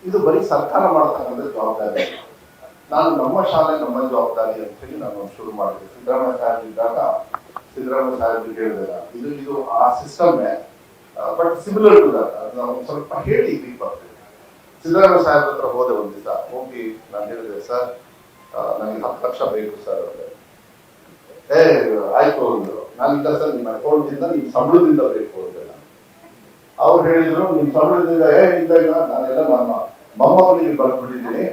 ಇದು ಬರೀ ಸರ್ಕಾರ ಮಾಡತಕ್ಕಂಥ ಜವಾಬ್ದಾರಿ. ನಾನು ನಮ್ಮ ಶಾಲೆ ನಮ್ಮ ಜವಾಬ್ದಾರಿ ಅಂತ ಹೇಳಿ ನಾನು ಶುರು ಮಾಡಿದೆ. ಸಿದ್ದರಾಮಯ್ಯ ಸಾಹೇಬ್ ಇದ್ದಾಗ ಸಿದ್ದರಾಮಯ್ಯ ಸಾಹೇಬ್ ಹೇಳಿದಾಗ ಇದು ಆ ಸಿಸ್ಟಮ್ನೇ, ಬಟ್ ಸಿಮಿಲರ್ ಟು ದಟ್. ನಾವು ಸ್ವಲ್ಪ ಹೇಳಿ ಈಗ ಬರ್ತೇವೆ. ಸಿದ್ದರಾಮಯ್ಯ ಸಾಹೇಬ್ ಹತ್ರ ಹೋದೆ ಒಂದು ದಿವಸ. ಹೋಗಿ ನಾನು ಹೇಳಿದೆ, ಸರ್ ನನಗೆ 10 ಲಕ್ಷ ಬೇಕು ಸರ್ ಅಂದ್ರೆ, ಆಯ್ತು ಅಂದ್ರು. ನಾನಿಲ್ಲ ಸರ್, ನಿಮ್ಮ ಅಕೌಂಟಿಂದ ನಿಮ್ಮ ಸಂಬಳದಿಂದ ಬೇಕು ಅಂದ್ರೆ. ಅವ್ರು ಹೇಳಿದ್ರು, ನಿಮ್ ಸಂಬಳದಿಂದ ಇಲ್ಲ, ನಾನೆಲ್ಲ ನನ್ನ ಮೊಮ್ಮಗನಿಗೆ ಬರ್ಬಿಟ್ಟಿದ್ದೀನಿ,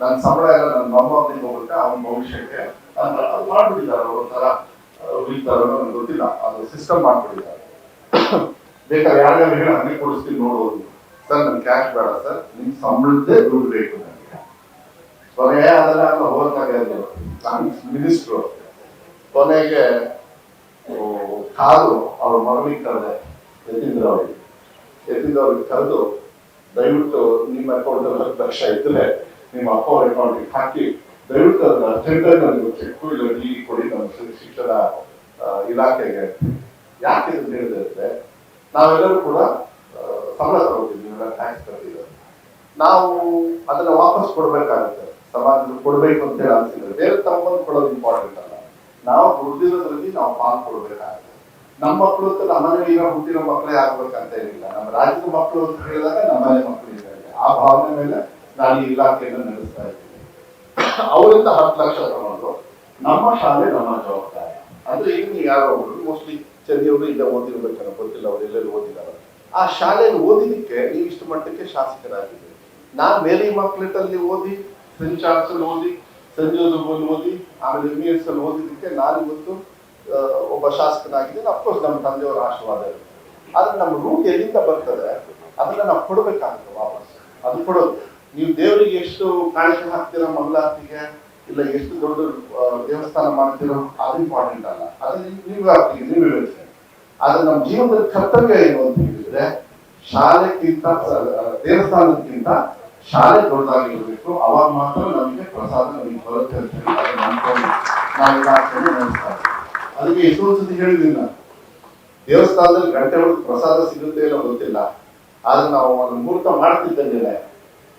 ನನ್ನ ಸಂಬಳ ಎಲ್ಲ ನನ್ನ ಮೊಮ್ಮಗನಿಗೆ ಹೋಗುತ್ತೆ, ಅವನ ಭವಿಷ್ಯಕ್ಕೆ ಮಾಡ್ಬಿಟ್ಟಿದ್ದಾರೆ. ಒಂಥರ ಉಳಿತಾರೋ ನನಗೆ ಗೊತ್ತಿಲ್ಲ, ಅದು ಸಿಸ್ಟಮ್ ಮಾಡ್ಬಿಟ್ಟಿದ್ದಾರೆ. ಬೇಕಾದ್ರೆ ಯಾರ್ಯಾರು ಹೇಳಿ ಹಂಗೆ ಕೊಡಿಸ್ತೀನಿ ನೋಡೋದು. ಸರ್ ನನ್ ಕ್ಯಾಶ್ ಬೇಡ ಸರ್, ನಿಮ್ ಸಂಬಳದ್ದೇ ದುಡ್ಡು ಬೇಕು ನನಗೆ. ಕೊನೆಗೆ ಅದೆಲ್ಲ ಹೋದಾಗ ನಾನು ಮಿನಿಸ್ಟ್ರು. ಕೊನೆಗೆ ಕಾರು ಅವ್ರ ಮಗನಿಗೆ ಕರೆದೆ, ಯತೀಂದ್ರ ಅವ್ರಿಗೆ ಕರೆದು, ದಯವಿಟ್ಟು ನಿಮ್ಮ ಅಕೌಂಟ್ 10 ಲಕ್ಷ ಇದ್ರೆ ನಿಮ್ಮ ಅಪ್ಪ ಅವ್ರ ಅಕೌಂಟಿಗೆ ಹಾಕಿ, ದಯವಿಟ್ಟು ಅದನ್ನ ಅರ್ಜೆಂಟಾಗಿ ನನಗೆ ಚೆಕ್ಕು ಇಲ್ಲ ಡಿ ಕೊಡಿ ನಮ್ಮ ಶಿಕ್ಷಣ ಇಲಾಖೆಗೆ. ಯಾಕೆ ಅಂತ ಹೇಳಿದ್ರೆ, ನಾವೆಲ್ಲರೂ ಕೂಡ ಸಂಬಳ ತಗೋತೀವಿ, ನೀವೆಲ್ಲ ಟ್ಯಾಕ್ಸ್ ಕಟ್ಟಿದ್ರೆ ನಾವು ಅದನ್ನ ವಾಪಸ್ ಕೊಡ್ಬೇಕಾಗುತ್ತೆ. ಸಮಾಜದಲ್ಲಿ ಕೊಡ್ಬೇಕು ಅಂತ ಹೇಳಿ ಅನ್ಸಿದ್ರೆ ಬೇರೆ ತಮ್ಮನ್ನು ಕೊಡೋದು ಇಂಪಾರ್ಟೆಂಟ್ ಅಲ್ಲ. ನಾವು ದುಡ್ದಿರೋದ್ರಲ್ಲಿ ನಾವು ಪಾಲ್ ಕೊಡ್ಬೇಕಾಗುತ್ತೆ. ನಮ್ಮ ಮಕ್ಕಳು ಅಂತ ನಮ್ಮನೇಲಿ ಈಗ ಹುಟ್ಟಿರೋ ಮಕ್ಕಳೇ ಆಗ್ಬೇಕಂತ ಏನಿಲ್ಲ. ನಮ್ಮ ರಾಜ್ಯದ ಮಕ್ಕಳು ಅಂತ ಹೇಳಿದಾಗ ನಮ್ಮನೆ ಮಕ್ಕಳು ಇದ್ದಾರೆ. ಆ ಭಾವನೆ ಮೇಲೆ ನಾನು ಈ ಇಲಾಖೆಯನ್ನು ನಡೆಸ್ತಾ ಇದ್ದೀನಿ. ಅವರಿಂದ 10 ಲಕ್ಷ ತಗೊಂಡು ನಮ್ಮ ಶಾಲೆ ನಮ್ಮ ಜವಾಬ್ದಾರಿ ಅಂದ್ರೆ, ಈಗ ಯಾರೋ ಒಬ್ರು ಮೋಸ್ಟ್ಲಿ ಚೆನ್ನೈಯವರು ಇಲ್ಲ ಓದಿರ್ಬೇಕನ್ನೋ ಗೊತ್ತಿಲ್ಲ, ಅವ್ರು ಎಲ್ಲೆಲ್ಲಿ ಓದಿದ್ದಾರೆ. ಆ ಶಾಲೆಯಲ್ಲಿ ಓದಿದಕ್ಕೆ ನೀವು ಇಷ್ಟು ಮಟ್ಟಕ್ಕೆ ಶಾಸಕರಾಗಿದ್ದೀರಿ. ನಾನು ಮೇರಿ ಮಕ್ಳೆಟಲ್ಲಿ ಓದಿ, ಸೆಂಟ್ ಚಾರ್ಲ್ಸ್ ಅಲ್ಲಿ ಓದಿ, ಸೆಂಟ್ ಜೋಸೆಫ್ ಅಲ್ಲಿ ಓದಿ, ಆಮೇಲೆ MAS ಅಲ್ಲಿ ಓದಿದಕ್ಕೆ ನಾನು ಇವತ್ತು ಒಬ್ಬ ಶಾಸಕನಾಗಿದ್ದೀನಿ. ಅಫ್ಕೋರ್ಸ್ ನಮ್ಮ ತಂದೆಯವರ ಆಶೀರ್ವಾದ ಇರುತ್ತೆ. ಆದ್ರೆ ನಮ್ಮ ರೂಟ್ ಎಲ್ಲಿಂದ ಬರ್ತದೆ ಅದನ್ನ ನಾವು ಕೊಡ್ಬೇಕಾಗುತ್ತೆ ವಾಪಸ್. ಅದು ಕೊಡೋದು, ನೀವು ದೇವರಿಗೆ ಎಷ್ಟು ಕಾಣಿಕೆ ಹಾಕ್ತೀರೋ ಮಂಗಳಾರತಿಗೆ, ಇಲ್ಲ ಎಷ್ಟು ದೊಡ್ಡ ದೇವಸ್ಥಾನ ಮಾಡ್ತೀರೋ ಅದು ಇಂಪಾರ್ಟೆಂಟ್ ಅಲ್ಲ. ಅದು ನೀವು ಆಗ್ತೀವಿ, ನೀವು ಹೇಳ್ತೀವಿ. ಆದ್ರೆ ನಮ್ಮ ಜೀವನದ ಕರ್ತವ್ಯ ಏನು ಅಂತ ಹೇಳಿದ್ರೆ, ಶಾಲೆಗಿಂತ ದೇವಸ್ಥಾನಕ್ಕಿಂತ ಶಾಲೆ ದೊಡ್ಡದಾಗಿರ್ಬೇಕು. ಅವಾಗ ಮಾತ್ರ ನಮಗೆ ಪ್ರಸಾದ ನಮಗೆ ಬರುತ್ತೆ ಅಂತ ಹೇಳಿ ಅದನ್ನ ಅನ್ಕೊಂಡು ನಾವು ಇಲಾಖೆಯನ್ನು ನಡೆಸ್ತಾ ಇದ್ದೀವಿ. ಅದಕ್ಕೆ ಎಷ್ಟೊಂದು ಸತಿ ಹೇಳಿದ್ದೀನಿ ನಾನು, ದೇವಸ್ಥಾನದಲ್ಲಿ ಗಂಟೆ ಹೊಡೆದು ಪ್ರಸಾದ ಸಿಗುತ್ತೆ ಅನ್ನೋ ಗೊತ್ತಿಲ್ಲ, ಆದ್ರೆ ನಾವು ಅದನ್ನ ಮುಹೂರ್ತ ಮಾಡ್ತಿದ್ದಂಗೆನೆ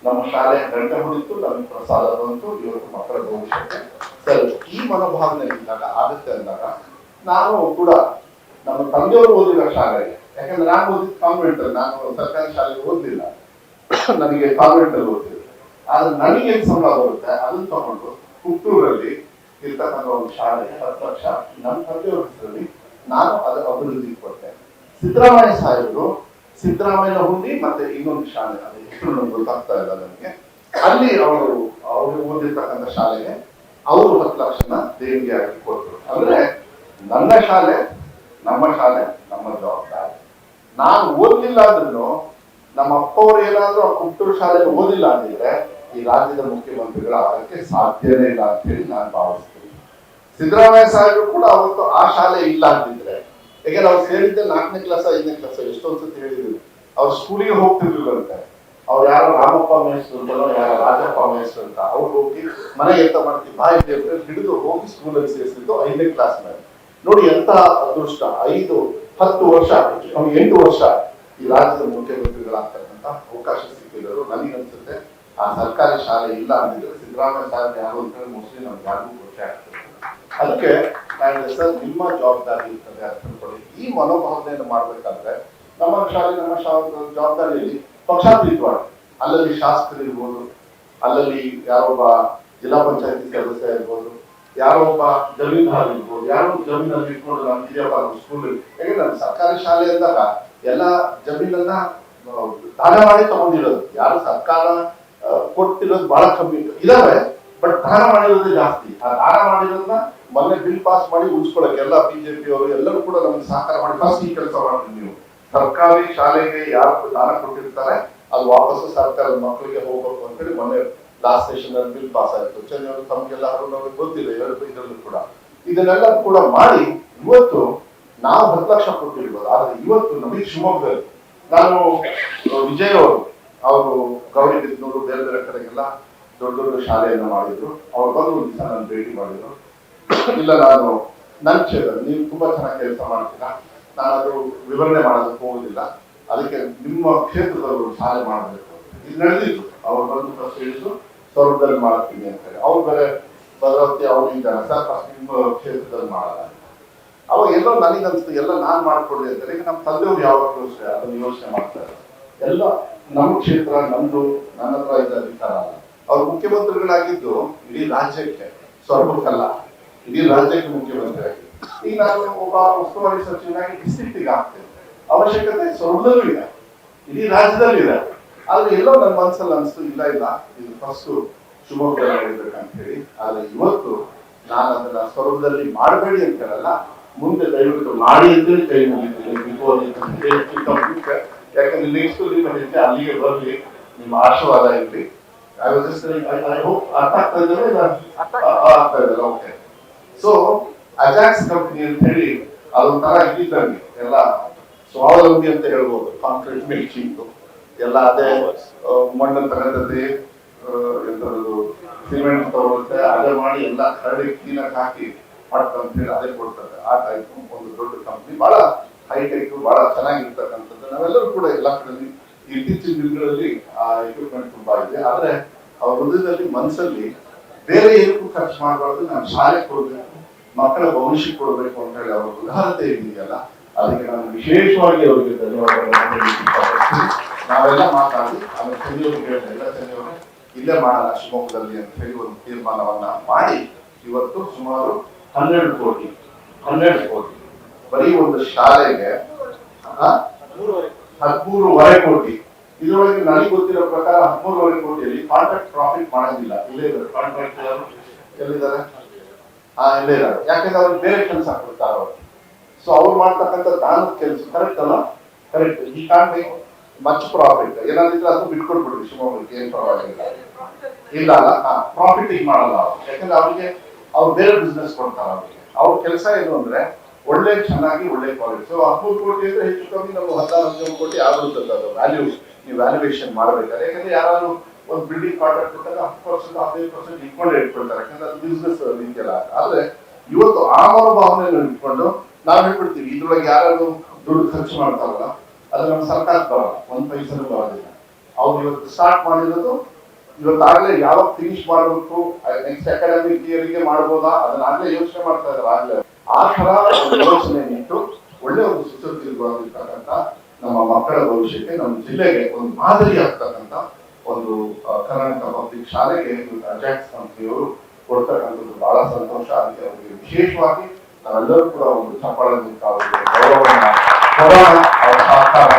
ನಮ್ಮ ಶಾಲೆ ಗಂಟೆ ಹೊಡಿತು, ನಮಗೆ ಪ್ರಸಾದ ಬಂತು, ಇವತ್ತು ಮಕ್ಕಳ ಭವಿಷ್ಯಕ್ಕೆ ಸರಿ. ಈ ಮನೋಭಾವನೆ ಇದ್ದಾಗ ಆಗುತ್ತೆ ಅಂದಾಗ ನಾನು ಕೂಡ ನಮ್ಮ ತಂದೆಯವರು ಓದಿರೋ ಶಾಲೆಗೆ, ಯಾಕಂದ್ರೆ ನಾನು ಓದಿದ ಕಾನ್ವೆಂಟ್ ಅಲ್ಲಿ, ನಾನು ಸರ್ಕಾರಿ ಶಾಲೆಗೆ ಓದಲಿಲ್ಲ, ನನಗೆ ಕಾನ್ವೆಂಟ್ ಅಲ್ಲಿ ಓದಿದ್ರು. ಆದ್ರೆ ನನಗೆ ಏನ್ ಸಂಬಳ ಬರುತ್ತೆ ಅದನ್ನ ತಗೊಂಡು ಹುಟ್ಟೂರಲ್ಲಿ ಇರ್ತಕ್ಕಂಥ ಒಂದು ಶಾಲೆಗೆ 10 ಲಕ್ಷ ನಮ್ಮ ತಂದೆಯವ್ರ ಹೆಸರಲ್ಲಿ ನಾನು ಅದರ ಅಭಿವೃದ್ಧಿ ಕೊಟ್ಟೆ. ಸಿದ್ದರಾಮಯ್ಯ ಸಾಹೇಬರು ಸಿದ್ದರಾಮಯ್ಯ ಹುಂಡಿ ಮತ್ತೆ ಇನ್ನೊಂದು ಶಾಲೆ, ಅದು ಹೆಸರು ನನಗೆ ಗೊತ್ತಾಗ್ತಾ ಇಲ್ಲ ನನಗೆ, ಅಲ್ಲಿ ಅವರು ಓದಿರ್ತಕ್ಕಂಥ ಶಾಲೆಗೆ ಅವರು 10 ಲಕ್ಷನ ದೇಣಿಗೆಯಾಗಿ ಕೊಟ್ಟರು. ಅಂದ್ರೆ ನನ್ನ ಶಾಲೆ ನಮ್ಮ ಜವಾಬ್ದಾರಿ. ನಾನು ಓದ್ಲಿಲ್ಲ ಅಂದ್ರೂ ನಮ್ಮ ಅಪ್ಪವ್ರು ಏನಾದ್ರೂ ಆ ಹುಟ್ಟೂರು ಶಾಲೆಗೆ ಓದಿಲ್ಲ ಅಂದಿದ್ರೆ ಈ ರಾಜ್ಯದ ಮುಖ್ಯಮಂತ್ರಿಗಳು ಆಗಕ್ಕೆ ಸಾಧ್ಯನೇ ಇಲ್ಲ ಅಂತ ಹೇಳಿ ನಾನು ಭಾವಿಸ್ತೀನಿ. ಸಿದ್ದರಾಮಯ್ಯ ಸಾಹೇಬರು ಕೂಡ ಅವತ್ತು ಆ ಶಾಲೆ ಇಲ್ಲ ಅಂತಿದ್ರೆ, ಯಾಕಂದ್ರೆ ಅವ್ರು ಸೇರಿದ್ದೆ 4ನೇ ಕ್ಲಾಸ್ 5ನೇ ಕ್ಲಾಸ್, ಎಷ್ಟೊಂದ್ಸತಿ ಹೇಳಿದ್ರು. ಅವ್ರು ಸ್ಕೂಲಿಗೆ ಹೋಗ್ತಿರ್ಲಿಲ್ಲಂತೆ. ಅವ್ರು ಯಾರೋ ರಾಮಪ್ಪ ಮೇಷ್ಟ್ರು ಅಂತನೋ ಯಾರೋ ರಾಜಪ್ಪ ಮೇಷ್ಟ್ರು ಅಂತ, ಅವ್ರು ಹೋಗಿ ಮನೆಗೆ ಎಂತ ಮಾಡ್ತೀವಿ ಬಾಯಿ ಹಿಡಿದು ಹೋಗಿ ಸ್ಕೂಲಲ್ಲಿ ಸೇರಿಸಿದ್ದು 5ನೇ ಕ್ಲಾಸ್ ಮೇಲೆ. ನೋಡಿ ಎಂತ ಅದೃಷ್ಟ. 5-10 ವರ್ಷ 8 ವರ್ಷ ಈ ರಾಜ್ಯದ ಮುಖ್ಯಮಂತ್ರಿಗಳಾಗ್ತಕ್ಕಂಥ ಅವಕಾಶ ಸಿಕ್ಕಿದ್ರು. ನನಗನ್ಸುತ್ತೆ ಆ ಸರ್ಕಾರಿ ಶಾಲೆ ಇಲ್ಲ ಅಂದಿದ್ರೆ ಸಿದ್ದರಾಮಯ್ಯ ಸಾಹೇಬ್ ಯಾರು ಅಂತ ಮೋಸ್ಟ್ಲಿ ನಮ್ಗೆ ಯಾರಿಗೂ ಗೊತ್ತೇ ಆಗ್ತದೆ. ಅದಕ್ಕೆ ನಾನು ಸರ್ ನಿಮ್ಮ ಜವಾಬ್ದಾರಿ ಇರ್ತದೆ ಅಂತ ಕೊಡಿ. ಈ ಮನೋಭಾವನೆಯನ್ನು ಮಾಡ್ಬೇಕಾದ್ರೆ ನಮ್ಮ ಜವಾಬ್ದಾರಿಯಲ್ಲಿ ಪಕ್ಷಾತೀತವಾಗಿ ಅಲ್ಲಲ್ಲಿ ಶಾಸಕರು ಇರ್ಬೋದು, ಅಲ್ಲಲ್ಲಿ ಯಾರೊಬ್ಬ ಜಿಲ್ಲಾ ಪಂಚಾಯತಿ ಸದಸ್ಯ ಇರ್ಬೋದು, ಯಾರೋ ಒಬ್ಬ ಜಮೀನ್ದಾರ್ ಇರ್ಬೋದು, ಯಾರೋ ಜಮೀನಲ್ಲಿ ಇಟ್ಕೊಂಡು ನಾನು ಇದೆಯಪ್ಪ ನಮ್ಮ ಸ್ಕೂಲ್, ಯಾಕಂದ್ರೆ ನಮ್ಮ ಸರ್ಕಾರಿ ಶಾಲೆ ಅಂದಾಗ ಎಲ್ಲ ಜಮೀನನ್ನ ದಾನ ಮಾಡಿ ತಗೊಂಡಿರೋದು, ಯಾರು ಸರ್ಕಾರ ಕೊಟ್ಟಿರೋದು ಬಹಳ ಕಮ್ಮಿ ಇದಾವೆ, ಬಟ್ ದಾನ ಮಾಡಿರೋದು ಜಾಸ್ತಿ. ಆ ದಾನ ಮಾಡಿರೋದನ್ನ ಮೊನ್ನೆ ಬಿಲ್ ಪಾಸ್ ಮಾಡಿ ಉಳಿಸ್ಕೊಳಕ್ಕೆ ಎಲ್ಲ ಬಿಜೆಪಿ ಅವರು ಎಲ್ಲರೂ ಕೂಡ ನಮ್ಗೆ ಸಹಕಾರ ಮಾಡಿ ಫಸ್ಟ್ ಈ ಕೆಲಸ ಮಾಡ್ತೀವಿ. ನೀವು ಸರ್ಕಾರಿ ಶಾಲೆಗೆ ಯಾರು ದಾನ ಕೊಟ್ಟಿರ್ತಾರೆ ಅದು ವಾಪಸ್ಸು ಸರ್ಕಾರದ ಮಕ್ಕಳಿಗೆ ಹೋಗ್ಬೇಕು ಅಂತೇಳಿ ಮೊನ್ನೆ ಲಾಸ್ಟ್ ಸೆಷನ್ ಅಲ್ಲಿ ಬಿಲ್ ಪಾಸ್ ಆಯ್ತು. ಚೆನ್ನೈಯವರು ತಮ್ಗೆಲ್ಲ ಗೊತ್ತಿಲ್ಲ ಇದರಲ್ಲೂ ಕೂಡ ಇದನ್ನೆಲ್ಲ ಕೂಡ ಮಾಡಿ ಇವತ್ತು ನಾವು 10 ಲಕ್ಷ ಕೊಟ್ಟಿರ್ಬೋದು. ಆದ್ರೆ ಇವತ್ತು ನಮಗೆ ಶಿವಮೊಗ್ಗದಲ್ಲಿ ನಾನು ವಿಜಯ್ ಅವರು ಗೌರಿಬಿದನೂರು ಬೇರೆ ಬೇರೆ ಕಡೆಗೆಲ್ಲ ದೊಡ್ಡ ದೊಡ್ಡ ಶಾಲೆಯನ್ನು ಮಾಡಿದ್ರು. ಅವ್ರು ಬಂದು ಒಂದು ದಿವಸ ನಾನು ಭೇಟಿ ಮಾಡಿದ್ರು. ಇಲ್ಲ ನಾನು ನನ್ನ ಕ್ಷೇತ್ರ ನೀವು ತುಂಬಾ ಚೆನ್ನಾಗಿ ಕೆಲಸ ಮಾಡ್ತೀರಾ, ನಾನು ಅದು ವಿವರಣೆ ಮಾಡೋದಕ್ಕೆ ಹೋಗುದಿಲ್ಲ, ಅದಕ್ಕೆ ನಿಮ್ಮ ಕ್ಷೇತ್ರದಲ್ಲಿ ಶಾಲೆ ಮಾಡಬೇಕು ಇದು ನಡೆದಿತ್ತು. ಅವ್ರು ಬಂದು ಫಸ್ಟ್ ಹೇಳಿದ್ರು ಸ್ವರ್ಗದಲ್ಲಿ ಮಾಡ್ತೀನಿ ಅಂತ ಹೇಳಿ. ಅವ್ರು ಬೇರೆ ಭದ್ರಾವತಿ ಅವ್ರು ಇದ್ದಾರೆ ಸರ್ ಫಸ್ಟ್ ನಿಮ್ಮ ಕ್ಷೇತ್ರದಲ್ಲಿ ಮಾಡಲ್ಲ ಅಂತ. ಅವಾಗ ಎಲ್ಲೋ ನನಗೆ ಅನ್ಸ್ತು ಎಲ್ಲ ನಾನ್ ಮಾಡ್ಕೊಡ್ಲಿ ಅಂತಾರೆ. ಈಗ ನಮ್ಮ ತಂದೆಯವ್ರು ಯಾವಾಗಲೂ ಅದನ್ನು ಯೋಚನೆ ಮಾಡ್ತಾರೆ, ಎಲ್ಲ ನಮ್ಮ ಕ್ಷೇತ್ರ ನಮ್ದು, ನನ್ನ ಹತ್ರ ಇದ್ದ ಅಧಿಕಾರ ಅಲ್ಲ. ಅವ್ರು ಮುಖ್ಯಮಂತ್ರಿಗಳಾಗಿದ್ದು ಇಡೀ ರಾಜ್ಯಕ್ಕೆ, ಸ್ವರ್ಗಕ್ಕಲ್ಲ, ಇಡೀ ರಾಜ್ಯಕ್ಕೆ ಮುಖ್ಯಮಂತ್ರಿ ಆಗಿ. ಈಗ ನಾನು ಒಬ್ಬ ಉಸ್ತುವಾರಿ ಸಚಿವನಾಗಿ ಡಿಸ್ಟ್ರಿಕ್ಟಿಗೆ ಆಗ್ತೇನೆ, ಅವಶ್ಯಕತೆ ಸ್ವರ್ಗದಲ್ಲೂ ಇದೆ, ಇಡೀ ರಾಜ್ಯದಲ್ಲಿ ಇದೆ. ಆದ್ರೆ ಎಲ್ಲೋ ನನ್ನ ಮನಸ್ಸಲ್ಲಿ ಅನ್ಸ್ತು ಇಲ್ಲ ಇದು ಫಸ್ಟ್ ಶಿವಮೊಗ್ಗದಲ್ಲಿ ನಡೀಬೇಕಂತ ಹೇಳಿ. ಆದ್ರೆ ಇವತ್ತು ನಾನು ಅದನ್ನ ಸ್ವರ್ಗದಲ್ಲಿ ಮಾಡಬೇಡಿ ಅಂತ ಹೇಳಲ್ಲ, ಮುಂದೆ ದಯವಿಟ್ಟು ಮಾಡಿ ಅಂತೇಳಿ ಕೈ ಮುಗಿತೀನಿ. ಯಾಕಂದ್ರೆ ನೆಕ್ಸ್ಟ್ ನಿಮ್ಮ ಹೆಜ್ಜೆ ಅಲ್ಲಿಗೆ ಬರ್ಲಿ, ನಿಮ್ಮ ಆಶೀರ್ವಾದ ಇರಲಿ. ಐ ಹೋಪ್ ಅರ್ಥ ಆಗ್ತಾ ಇದ್ದಾರೆ. ಓಕೆ, ಸೊ ಅಜಾಕ್ಸ್ ಕಂಪನಿ ಅಂತ ಹೇಳಿ ಅದೊಂಥರ ಇದ್ದಂಗೆ ಎಲ್ಲ ಸ್ವಾವಲಂಬಿ ಅಂತ ಹೇಳ್ಬೋದು. ಕಾಂಕ್ರೀಟ್ ಮೇಕಿಂಗ್ ಎಲ್ಲ ಅದೇ ಮಣ್ಣು ತಗೊಂಡದ್ದೇ ಎಂತದ್ದು ಸಿಮೆಂಟ್ ತಗೊಳುತ್ತೆ, ಅದೇ ಮಾಡಿ ಎಲ್ಲ ಕರಡಿ ಕ್ಲೀನಾಗಿ ಹಾಕಿ ಮಾಡ್ತಾರೆ ಅಂತ ಹೇಳಿ ಅದೇ ಕೊಡ್ತಾರೆ. ಆ ಟೈಪ್ ಒಂದು ದೊಡ್ಡ ಕಂಪ್ನಿ, ಬಹಳ ಹೈಟೆಕ್, ಬಹಳ ಚೆನ್ನಾಗಿರ್ತಕ್ಕಂಥದ್ದು. ನಾವೆಲ್ಲರೂ ಕೂಡ ಎಲ್ಲ ಕಡೆ ಇತ್ತೀಚಿನ ದಿನಗಳಲ್ಲಿ ಆ ಎಕ್ವಿಪ್ಮೆಂಟ್ ತುಂಬಾ ಇದೆ. ಆದ್ರೆ ಅವ್ರ ಹೃದಯದಲ್ಲಿ ಮನಸ್ಸಲ್ಲಿ ಬೇರೆ ಏನಕ್ಕೂ ಖರ್ಚು ಮಾಡಬಾರ್ದು, ನಾನು ಶಾಲೆ ಕೊಡ್ಬೇಕು, ಮಕ್ಕಳ ಭವಿಷ್ಯ ಕೊಡಬೇಕು ಅಂತ ಹೇಳಿ ಅವ್ರ ಉದಾರತೆ ಇದೆಯಲ್ಲ, ಅದಕ್ಕೆ ನಾನು ವಿಶೇಷವಾಗಿ ಅವರಿಗೆ ಧನ್ಯವಾದಗಳನ್ನು. ನಾವೆಲ್ಲ ಮಾತಾಡಿ ಆಮೇಲೆ ಚೆನ್ನೈಯವ್ರಿಗೆ ಹೇಳಿದೆ, ಎಲ್ಲ ಚೆನ್ನೈಯವರು ಇಲ್ಲೇ ಮಾಡೋಣ ಶಿವಮೊಗ್ಗದಲ್ಲಿ ಅಂತ ಹೇಳಿ ಒಂದು ತೀರ್ಮಾನವನ್ನ ಮಾಡಿ ಇವತ್ತು ಸುಮಾರು 12 ಕೋಟಿ ಬರೀ ಒಂದು ಶಾಲೆಗೆ 13.5 ಕೋಟಿ. ಇದರೊಳಗೆ ನನಗೆ ಗೊತ್ತಿರೋ ಪ್ರಕಾರ 13.5 ಕೋಟಿಯಲ್ಲಿ ಕಾಂಟ್ರಾಕ್ಟ್ ಪ್ರಾಫಿಟ್ ಮಾಡೋದಿಲ್ಲ. ಇಲ್ಲೇ ಇದ್ದಾರೆ ಕಾಂಟ್ರಾಕ್ಟ್, ಎಲ್ಲಿದ್ದಾರೆ? ಇಲ್ಲೇ ಇದ್ದಾರೆ. ಯಾಕಂದ್ರೆ ಅವ್ರಿಗೆ ಬೇರೆ ಕೆಲಸ ಕೊಡ್ತಾರೆ ಅವರು. ಸೊ ಅವ್ರು ಮಾಡ್ತಕ್ಕಂಥ ದಾನದ ಕೆಲಸ ಕರೆಕ್ಟ್ ಅಲ್ಲ, ಕರೆಕ್ಟ್. ಈ ಕಾಂಟ್ರಿ ಮಚ್ ಪ್ರಾಫಿಟ್ ಏನಾದಿದ್ರೆ ಅದು ಬಿಟ್ಕೊಟ್ಬಿಡ್ರಿ ಶಿವಮೊಗ್ಗಕ್ಕೆ, ಏನ್ ಪರವಾಗಿಲ್ಲ. ಇಲ್ಲ ಅಲ್ಲ, ಪ್ರಾಫಿಟ್ ಈಗ ಮಾಡಲ್ಲ ಅವ್ರು. ಯಾಕಂದ್ರೆ ಅವ್ರಿಗೆ ಅವ್ರು ಬೇರೆ ಬಿಸ್ನೆಸ್ ಕೊಡ್ತಾರೆ. ಅವ್ರ ಕೆಲಸ ಏನು ಅಂದ್ರೆ ಒಳ್ಳೆ ಚೆನ್ನಾಗಿ ಒಳ್ಳೆ ಕ್ವಾಲಿಟಿ. ಸೊ 13 ಕೋಟಿ ಅಂದ್ರೆ ಹೆಚ್ಚು ಕಮ್ಮಿ ನಮ್ಮ 16 ಕೋಟಿ ಆಗುತ್ತದೆ ಅದು ವ್ಯಾಲ್ಯೂ. ನೀವು ವ್ಯಾಲ್ಯೂಯೇಷನ್ ಮಾಡ್ಬೇಕಾದ್ರೆ, ಯಾಕಂದ್ರೆ ಯಾರು ಒಂದು ಬಿಲ್ಡಿಂಗ್ ಕಾಂಟ್ರಾಕ್ಟ್ ಕೊಟ್ಟಾಗ 10% 15% ಇಟ್ಕೊಂಡೇ ಇಟ್ಕೊಳ್ತಾರೆ, ಯಾಕಂದ್ರೆ ಅದು ಬಿಸ್ನೆಸ್ ರೀತಿಯಲ್ಲ. ಆದ್ರೆ ಇವತ್ತು ಆ ಮನೋಭಾವನೆಯನ್ನು ಇಟ್ಕೊಂಡು ನಾವ್ ಹೇಳ್ಬಿಡ್ತೀವಿ, ಇದ್ರೊಳಗೆ ಯಾರು ದುಡ್ಡು ಖರ್ಚು ಮಾಡ್ತಾರಲ್ಲ ಅದು ನಮ್ಮ ಸರ್ಕಾರಕ್ಕೆ ಬರಲ್ಲ, 1 ಪೈಸೆನೂ ಬರೋದಿಲ್ಲ. ಅವ್ರು ಇವತ್ತು ಸ್ಟಾರ್ಟ್ ಮಾಡಿರೋದು ಇವತ್ತಾಗಲೇ ಯಾವಾಗ ಫಿನಿಶ್ ಮಾಡಬೇಕು, ನೆಕ್ಸ್ಟ್ ಅಕಾಡೆಮಿಕ್ ಇಯರ್ಗೆ ಮಾಡ್ಬೋದಾ ಅದನ್ನಾಗಲೇ ಯೋಚನೆ ಮಾಡ್ತಾ ಇದ್ದಾರೆ. ಆಗ್ಲೇ ಆ ತರ ಯೋಚನೆ ನಿಂತು ಒಳ್ಳೆ ಒಂದು ಸುಸಜ್ಜಿತವಾಗಿರ್ತಕ್ಕಂಥ ನಮ್ಮ ಮಕ್ಕಳ ಭವಿಷ್ಯಕ್ಕೆ, ನಮ್ಮ ಜಿಲ್ಲೆಗೆ ಒಂದು ಮಾದರಿ ಆಗ್ತಕ್ಕಂಥ ಒಂದು ಕರ್ನಾಟಕ ಪಬ್ಲಿಕ್ ಶಾಲೆಗೆ ಅಜಾಕ್ಸ್ ಕಂಪನಿಯವರು ಕೊಡ್ತಕ್ಕಂಥದ್ದು ಬಹಳ ಸಂತೋಷ. ಅದಕ್ಕೆ ಅವರಿಗೆ ವಿಶೇಷವಾಗಿ ನಾವೆಲ್ಲರೂ ಕೂಡ ಒಂದು ಚಪ್ಪಾಳೆ ಗೌರವವನ್ನು ಕೊಡೋಣ. ಅವರ ಸಹಕಾರ